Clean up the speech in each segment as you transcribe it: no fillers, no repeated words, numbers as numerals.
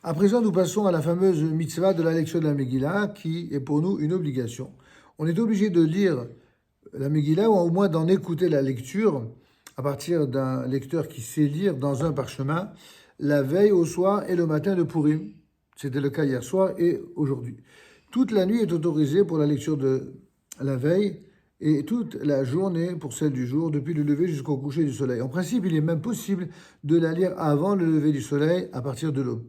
À présent, nous passons à la fameuse mitzvah de la lecture de la Megillah, qui est pour nous une obligation. On est obligé de lire la Megillah, ou au moins d'en écouter la lecture, à partir d'un lecteur qui sait lire dans un parchemin, la veille au soir et le matin de Purim. C'était le cas hier soir et aujourd'hui. Toute la nuit est autorisée pour la lecture de la veille, et toute la journée pour celle du jour, depuis le lever jusqu'au coucher du soleil. En principe, il est même possible de la lire avant le lever du soleil, à partir de l'aube.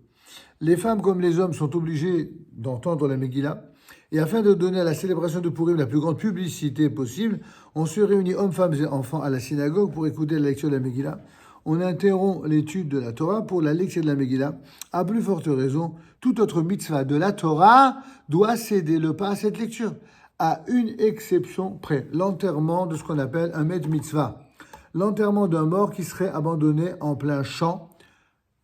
Les femmes comme les hommes sont obligés d'entendre la Megillah. Et afin de donner à la célébration de Purim la plus grande publicité possible, on se réunit hommes, femmes et enfants à la synagogue pour écouter la lecture de la Megillah. On interrompt l'étude de la Torah pour la lecture de la Megillah. À plus forte raison, toute autre mitzvah de la Torah doit céder le pas à cette lecture, à une exception près, l'enterrement de ce qu'on appelle un met mitzvah, l'enterrement d'un mort qui serait abandonné en plein champ,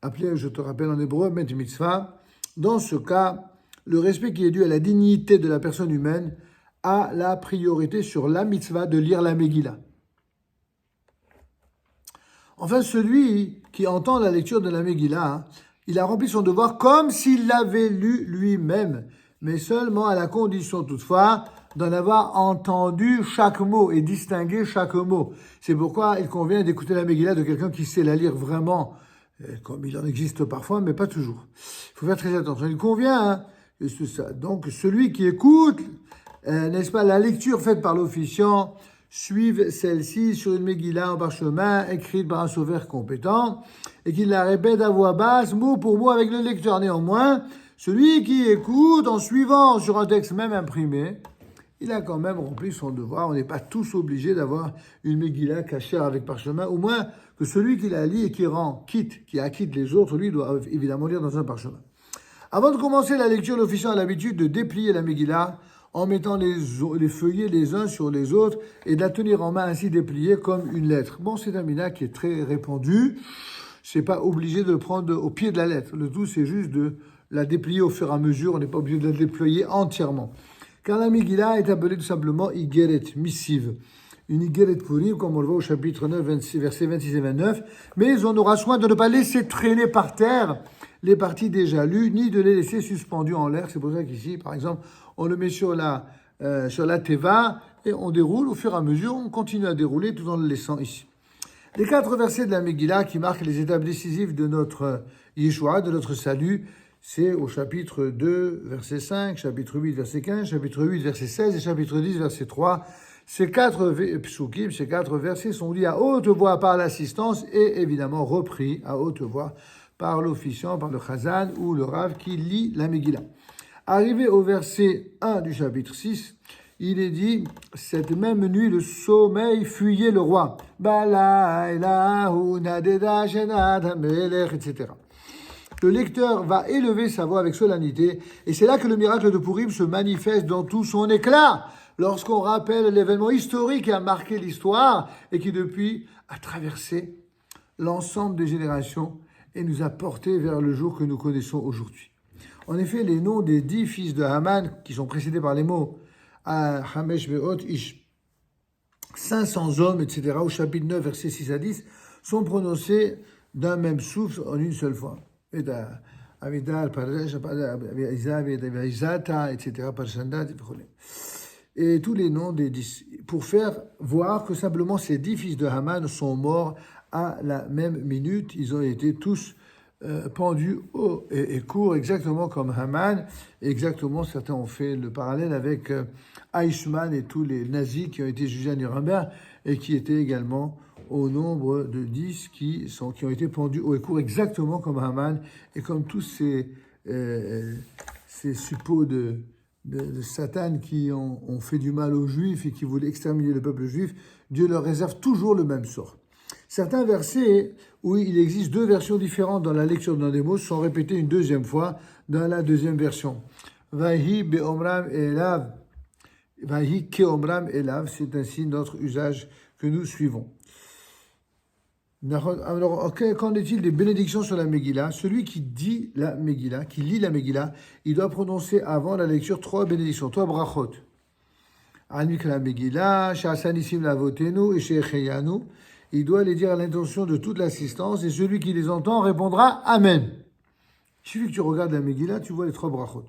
appelé, je te rappelle en hébreu, met mitzvah. Dans ce cas, le respect qui est dû à la dignité de la personne humaine a la priorité sur la mitzvah de lire la Megillah. Enfin, celui qui entend la lecture de la Megillah, il a rempli son devoir comme s'il l'avait lu lui-même, mais seulement à la condition toutefois d'en avoir entendu chaque mot et distingué chaque mot. C'est pourquoi il convient d'écouter la Megillah de quelqu'un qui sait la lire vraiment, comme il en existe parfois, mais pas toujours. Il faut faire très attention. Il convient, c'est ça. Donc, celui qui écoute, n'est-ce pas, la lecture faite par l'officiant, suive celle-ci sur une Megillah en parchemin, écrite par un sauveur compétent, et qu'il la répète à voix basse, mot pour mot avec le lecteur. Néanmoins, celui qui écoute en suivant sur un texte même imprimé, il a quand même rempli son devoir. On n'est pas tous obligés d'avoir une Megillah cachée avec parchemin, au moins que celui qui la lit et qui acquitte les autres, lui doit évidemment lire dans un parchemin. Avant de commencer la lecture, l'officiant a l'habitude de déplier la Megillah en mettant les feuillets les uns sur les autres et de la tenir en main ainsi dépliée comme une lettre. Bon, c'est un minhag qui est très répandu. C'est pas obligé de le prendre au pied de la lettre. Le tout, c'est juste de la déplier au fur et à mesure. On n'est pas obligé de la déployer entièrement. Car la Megillah est appelée tout simplement Igeret, missive. Une Igeret Purim, comme on le voit au chapitre 9, versets 26 et 29. Mais on aura soin de ne pas laisser traîner par terre les parties déjà lues, ni de les laisser suspendues en l'air. C'est pour ça qu'ici, par exemple, on le met sur la teva et on déroule. Au fur et à mesure, on continue à dérouler tout en le laissant ici. Les 4 versets de la Megillah qui marquent les étapes décisives de notre Yeshua, de notre salut, c'est au chapitre 2, verset 5, chapitre 8, verset 15, chapitre 8, verset 16 et chapitre 10, verset 3. Ces 4 psukim, ces 4 versets sont lits à haute voix par l'assistance et évidemment repris à haute voix par l'officiant, par le chazan ou le rav qui lit la Megillah. Arrivé au verset 1 du chapitre 6, il est dit « Cette même nuit, le sommeil fuyait le roi. » etc. Le lecteur va élever sa voix avec solennité, et c'est là que le miracle de Purim se manifeste dans tout son éclat, lorsqu'on rappelle l'événement historique qui a marqué l'histoire et qui depuis a traversé l'ensemble des générations et nous a portés vers le jour que nous connaissons aujourd'hui. En effet, les noms des 10 fils de Haman, qui sont précédés par les mots Hamesh Ve'ot Ish, 500 hommes, etc., au chapitre 9, versets 6 à 10, sont prononcés d'un même souffle en une seule fois. etc. Et tous les noms des 10, pour faire voir que simplement ces 10 fils de Haman sont morts à la même minute. Ils ont été tous pendus haut et court, exactement comme Haman. Exactement, certains ont fait le parallèle avec Eichmann et tous les nazis qui ont été jugés à Nuremberg et qui étaient également au nombre de 10 qui ont été pendus haut et court, exactement comme Haman et comme tous ces suppôts de Satan qui ont fait du mal aux Juifs et qui voulaient exterminer le peuple juif. Dieu leur réserve toujours le même sort. Certains versets où il existe 2 versions différentes dans la lecture d'un des mots sont répétés une deuxième fois dans la deuxième version. Vahi be'omram elav, vahi ke'omram elav, c'est ainsi notre usage que nous suivons. Alors, qu'en est-il des bénédictions sur la Megillah? Celui qui dit la Megillah, qui lit la Megillah, il doit prononcer avant la lecture 3 bénédictions, 3 brachot. Anik la Megillah, Sha'asanissim lavotenu et She'echeyanu. Il doit les dire à l'intention de toute l'assistance et celui qui les entend répondra Amen. Il suffit que tu regardes la Megillah, tu vois les 3 brachot.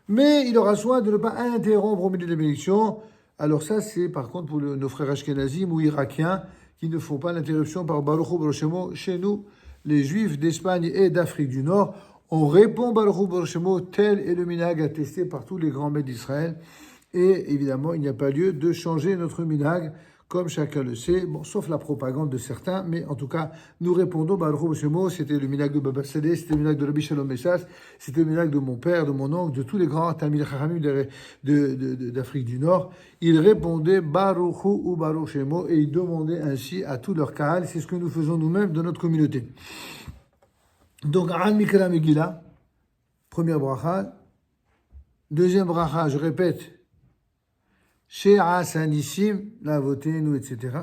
Mais il aura soin de ne pas interrompre au milieu de la bénédiction. Alors ça, c'est par contre pour nos frères ashkénazim ou irakiens qui ne font pas l'interruption par Baruch Hu Baruch Shemo. Chez nous, les Juifs d'Espagne et d'Afrique du Nord, on répond Baruch Hu Baruch Shemo, tel est le minhag attesté par tous les grands maîtres d'Israël. Et évidemment, il n'y a pas lieu de changer notre minhag, comme chacun le sait, bon, sauf la propagande de certains, mais en tout cas, nous répondons Baruch Hu Baruch Shemo, c'était le minhag de Baba Saleh, c'était le minhag de Rabbi Shalom Messas, c'était le minhag de mon père, de mon oncle, de tous les grands Talmid Chachamim d'Afrique du Nord. Ils répondaient Baruch Hu ou Baruch Shemo et ils demandaient ainsi à tout leur kahal. C'est ce que nous faisons nous-mêmes dans notre communauté. Donc, An Mikra Megillah, première bracha. Deuxième bracha, je répète, She'a Sanissim, la votez-nous, etc.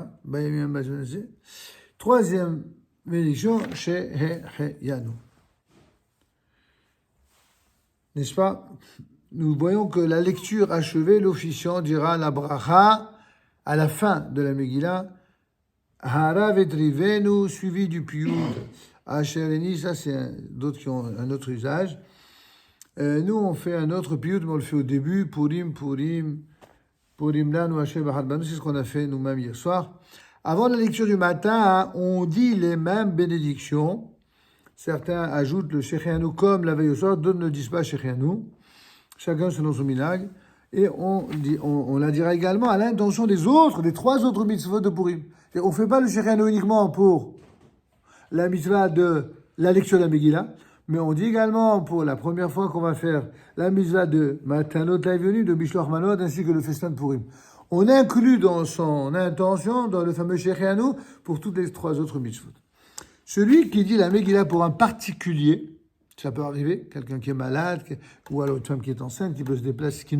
Troisième bénédiction, She'He-He-Yanu. N'est-ce pas? Nous voyons que la lecture achevée, l'officiant dira la bracha à la fin de la Megillah. Hara vetrivenu, suivi du piyud. Ashereni, ça c'est d'autres qui ont un autre usage. Nous on fait un autre piyud, mais on le fait au début. Purim lanu Hashem bahad banu, c'est ce qu'on a fait nous-mêmes hier soir. Avant la lecture du matin, on dit les mêmes bénédictions. Certains ajoutent le Shechianu comme la veille au soir, d'autres ne disent pas Shechianu. Chacun selon son minhag. Et on la dira également à l'intention des 3 autres mitzvot de Purim. Et on ne fait pas le Shechianu uniquement pour la mitzvah de la lecture de la Megillah, mais on dit également pour la première fois qu'on va faire la mitzvah de Matanot Laïvenu, de Mishloach Manot, ainsi que le festin de Purim. On inclut dans son intention, dans le fameux Shechianu, pour toutes les 3 autres mitzvot. Celui qui dit la Megillah pour un particulier, ça peut arriver, quelqu'un qui est malade, ou alors une femme qui est enceinte, qui ne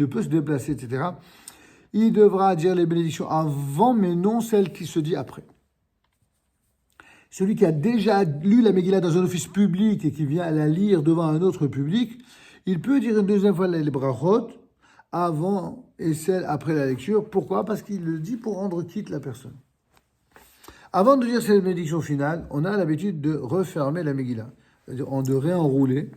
peut se déplacer, etc. Il devra dire les bénédictions avant, mais non celles qui se dit après. Celui qui a déjà lu la Megillah dans un office public et qui vient la lire devant un autre public, il peut dire une deuxième fois les brachot avant et celle après la lecture. Pourquoi? Parce qu'il le dit pour rendre quitte la personne. Avant de dire cette bénédiction finale, on a l'habitude de refermer la Megillah, c'est-à-dire de réenrouler,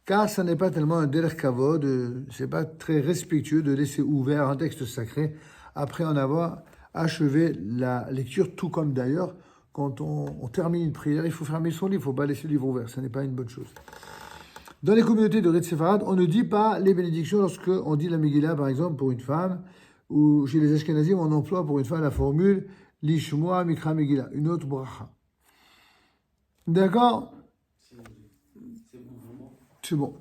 car ça n'est pas tellement un derech kavod, c'est pas très respectueux de laisser ouvert un texte sacré après en avoir achevé la lecture, tout comme d'ailleurs, quand on termine une prière, il faut fermer son livre, il ne faut pas laisser le livre ouvert, ce n'est pas une bonne chose. Dans les communautés de Red Sefarad, on ne dit pas les bénédictions lorsqu'on dit la Megillah, par exemple, pour une femme, ou chez les Ashkenazim, on emploie pour une femme la formule Lishmoa Mikra Megillah, une autre bracha. D'accord? C'est bon.